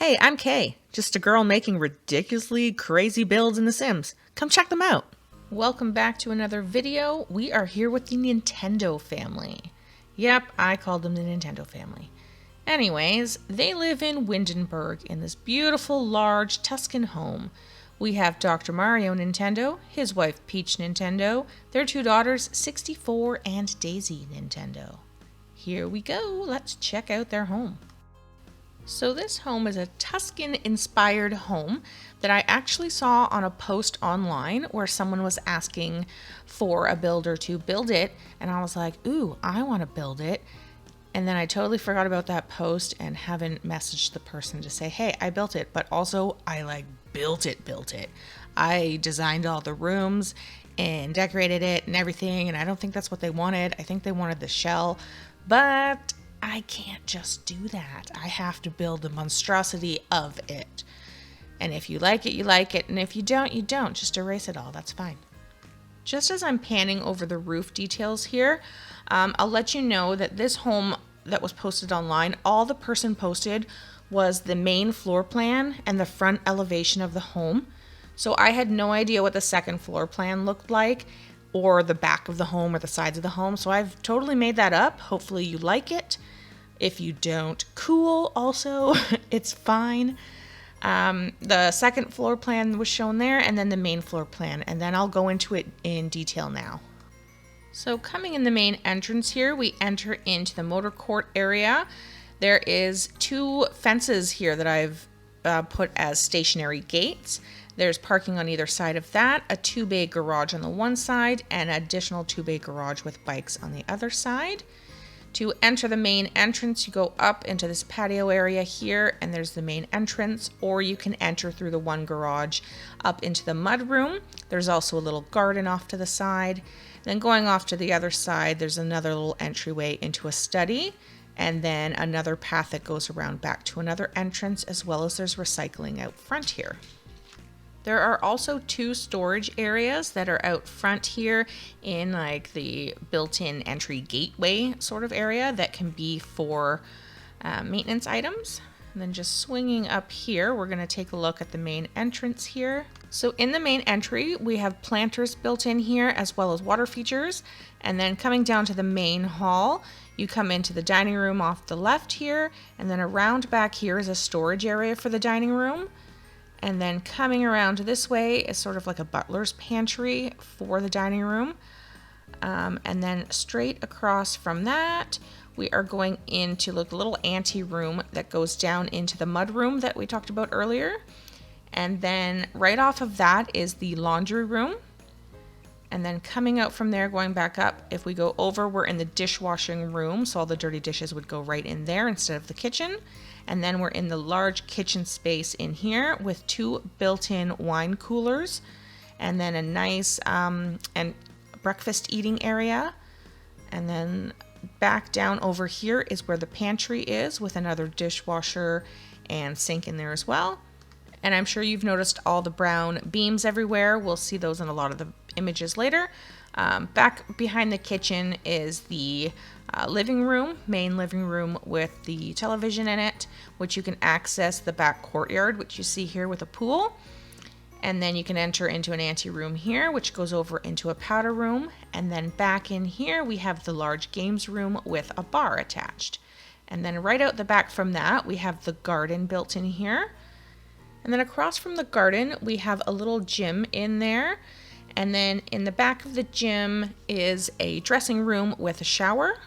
Hey, I'm Kay, just a girl making ridiculously crazy builds in The Sims. Come check them out. Welcome back to another video. We are here with the Nintendo family. Yep, I called them the Nintendo family. Anyways, they live in Windenburg in this beautiful, large Tuscan home. We have Dr. Mario Nintendo, his wife Peach Nintendo, their two daughters 64 and Daisy Nintendo. Here we go, let's check out their home. So this home is a Tuscan-inspired home that I actually saw on a post online where someone was asking for a builder to build it, and I was like, ooh, I want to build it. And then I totally forgot about that post and haven't messaged the person to say, hey, I built it, but also I built it. I designed all the rooms and decorated it and everything, and I don't think that's what they wanted. I think they wanted the shell, but I can't just do that. I have to build the monstrosity of it. And if you like it, you like it. And if you don't, you don't. Just erase it all. That's fine. Just as I'm panning over the roof details here, I'll let you know that this home that was posted online, all the person posted was the main floor plan and the front elevation of the home. So I had no idea what the second floor plan looked like, or the back of the home or the sides of the home. So I've totally made that up. Hopefully you like it. If you don't, cool also, it's fine. The second floor plan was shown there, and then the main floor plan, and then I'll go into it in detail now. So coming in the main entrance here, we enter into the motor court area. There is two fences here that I've put as stationary gates. There's parking on either side of that, a 2-bay garage on the one side, and an additional 2-bay garage with bikes on the other side. To enter the main entrance, you go up into this patio area here, and there's the main entrance, or you can enter through the one garage up into the mud room. There's also a little garden off to the side. Then going off to the other side, there's another little entryway into a study, and then another path that goes around back to another entrance, as well as there's recycling out front here. There are also two storage areas that are out front here in the built-in entry gateway sort of area that can be for maintenance items. And then just swinging up here, we're going to take a look at the main entrance here. So in the main entry, we have planters built in here as well as water features. And then coming down to the main hall, you come into the dining room off the left here, and then around back here is a storage area for the dining room. And then coming around this way is sort of like a butler's pantry for the dining room. And then straight across from that, we are going into the little ante room that goes down into the mud room that we talked about earlier. And then right off of that is the laundry room. And then coming out from there, going back up, if we go over, we're in the dishwashing room. So all the dirty dishes would go right in there instead of the kitchen. And then we're in the large kitchen space in here with two built-in wine coolers, and then a nice and breakfast eating area. And then back down over here is where the pantry is, with another dishwasher and sink in there as well. And I'm sure you've noticed all the brown beams everywhere. We'll see those in a lot of the images later. Back behind the kitchen is the living room, main living room with the television in it, which you can access the back courtyard, which you see here with a pool. And then you can enter into an ante room here, which goes over into a powder room. And then back in here, we have the large games room with a bar attached. And then right out the back from that, we have the garden built in here. And then across from the garden, we have a little gym in there. And then in the back of the gym is a dressing room with a shower,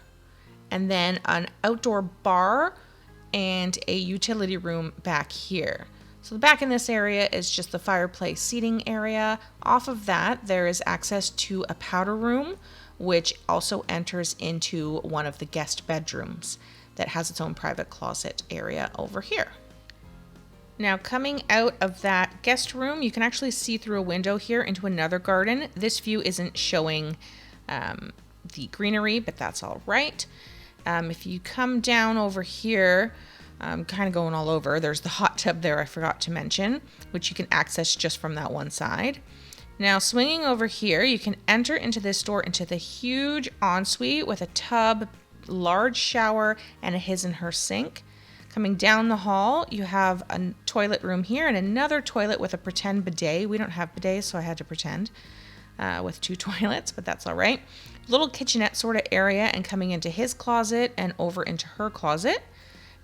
and then an outdoor bar and a utility room back here. So the back in this area is just the fireplace seating area. Off of that, there is access to a powder room, which also enters into one of the guest bedrooms that has its own private closet area over here. Now coming out of that guest room, you can actually see through a window here into another garden. This view isn't showing the greenery, but that's all right. If you come down over here, kind of going all over, there's the hot tub there I forgot to mention, which you can access just from that one side. Now swinging over here, you can enter into this door into the huge ensuite with a tub, large shower, and a his and her sink. Coming down the hall, you have a toilet room here and another toilet with a pretend bidet. We don't have bidets, so I had to pretend with 2 toilets, but that's all right. Little kitchenette sort of area, and coming into his closet and over into her closet.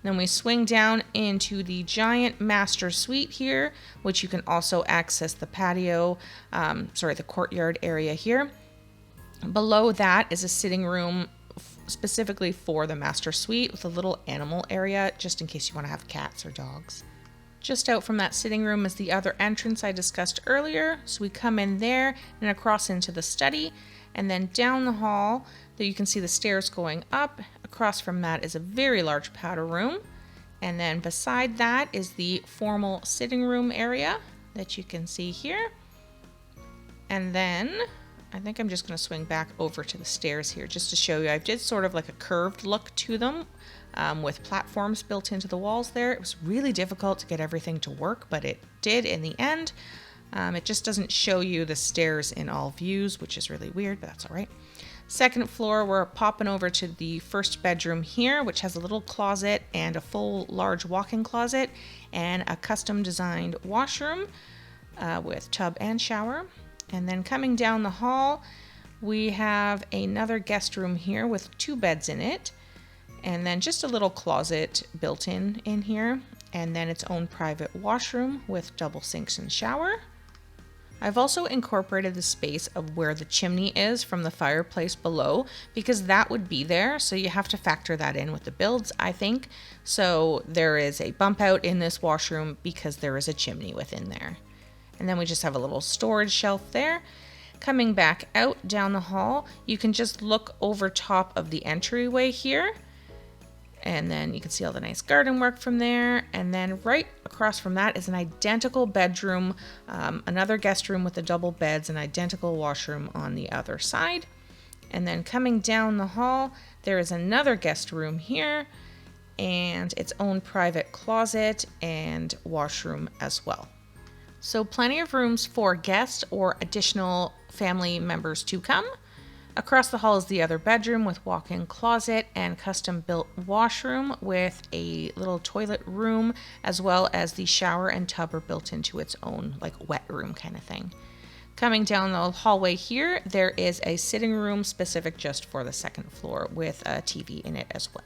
Then we swing down into the giant master suite here, which you can also access the patio, the courtyard area here. Below that is a sitting room specifically for the master suite with a little animal area, just in case you want to have cats or dogs. Just out from that sitting room is the other entrance I discussed earlier. So we come in there and across into the study, and then down the hall that you can see the stairs going up. Across from that is a very large powder room. And then beside that is the formal sitting room area that you can see here. And then I think I'm just going to swing back over to the stairs here just to show you. I did sort of like a curved look to them with platforms built into the walls there. It was really difficult to get everything to work, but it did in the end. It just doesn't show you the stairs in all views, which is really weird, but that's all right. Second floor, we're popping over to the first bedroom here, which has a little closet and a full large walk-in closet and a custom designed washroom with tub and shower. And then coming down the hall, we have another guest room here with 2 beds in it, and then just a little closet built in here, and then its own private washroom with double sinks and shower. I've also incorporated the space of where the chimney is from the fireplace below, because that would be there, so you have to factor that in with the builds, I think. So there is a bump out in this washroom because there is a chimney within there. And then we just have a little storage shelf there. Coming back out down the hall, you can just look over top of the entryway here. And then you can see all the nice garden work from there. And then right across from that is an identical bedroom, another guest room with the double beds, an identical washroom on the other side. And then coming down the hall, there is another guest room here and its own private closet and washroom as well. So plenty of rooms for guests or additional family members to come. Across the hall is the other bedroom with walk-in closet and custom-built washroom with a little toilet room, as well as the shower and tub are built into its own like wet room kind of thing. Coming down the hallway here, there is a sitting room specific just for the second floor with a TV in it as well.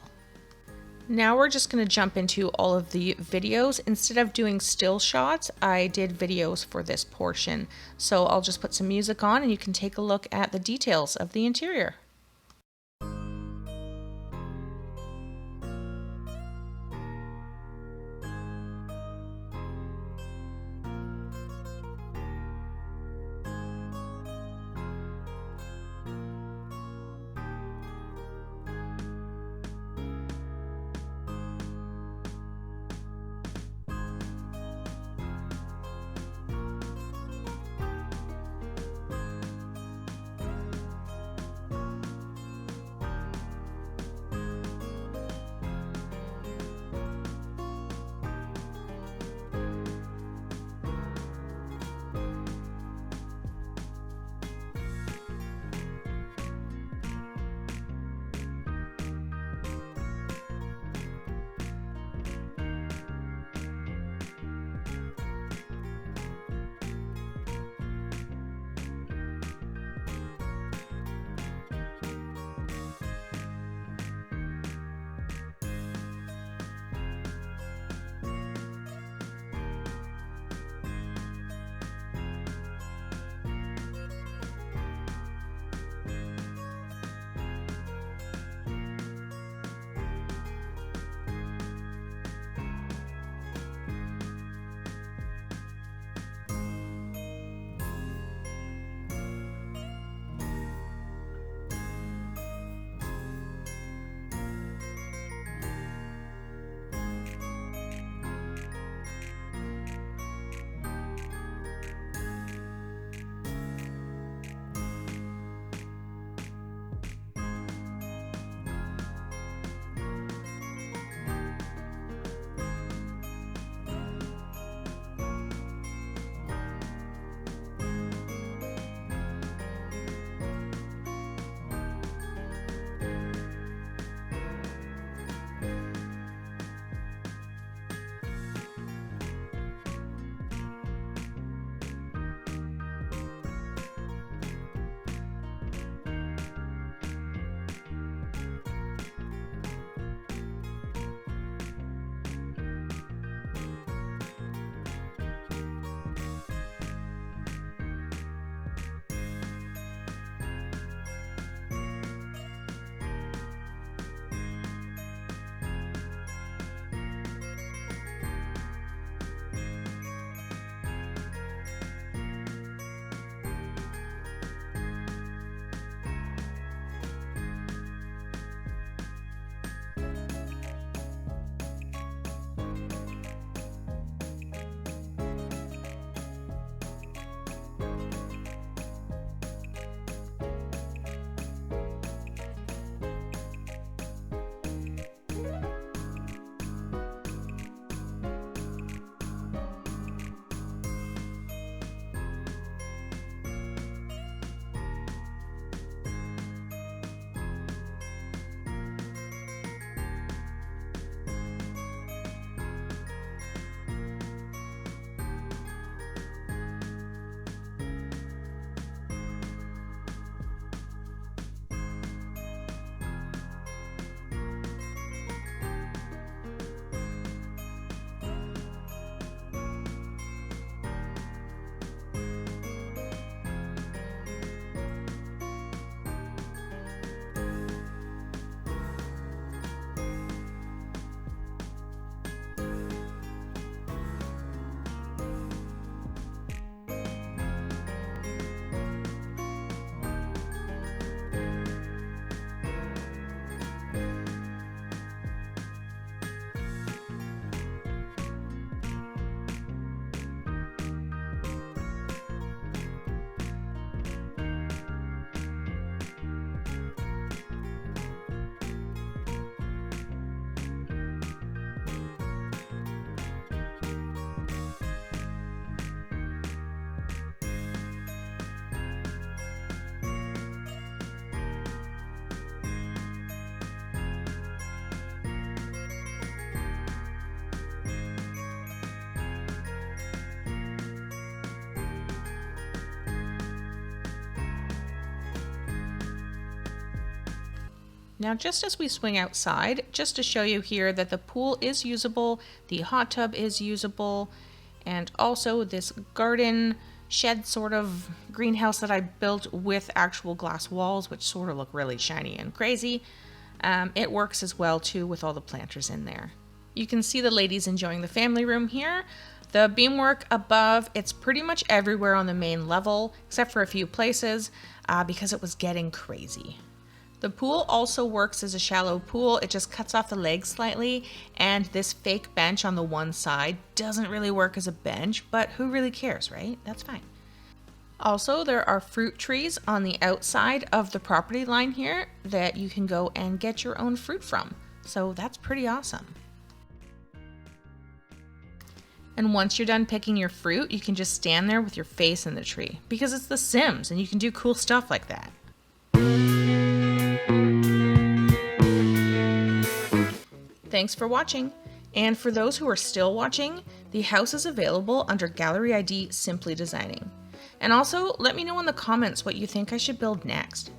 Now we're just going to jump into all of the videos. Instead of doing still shots, I did videos for this portion. So I'll just put some music on and you can take a look at the details of the interior. Now, just as we swing outside, just to show you here that the pool is usable, the hot tub is usable, and also this garden shed sort of greenhouse that I built with actual glass walls, which sort of look really shiny and crazy. It works as well too with all the planters in there. You can see the ladies enjoying the family room here. The beamwork above, it's pretty much everywhere on the main level, except for a few places, because it was getting crazy. The pool also works as a shallow pool. It just cuts off the legs slightly, and this fake bench on the one side doesn't really work as a bench, but who really cares, right? That's fine. Also, there are fruit trees on the outside of the property line here that you can go and get your own fruit from. So that's pretty awesome. And once you're done picking your fruit, you can just stand there with your face in the tree because it's The Sims and you can do cool stuff like that. Thanks for watching. And for those who are still watching, the house is available under Gallery ID Simply Designing. And also, let me know in the comments what you think I should build next.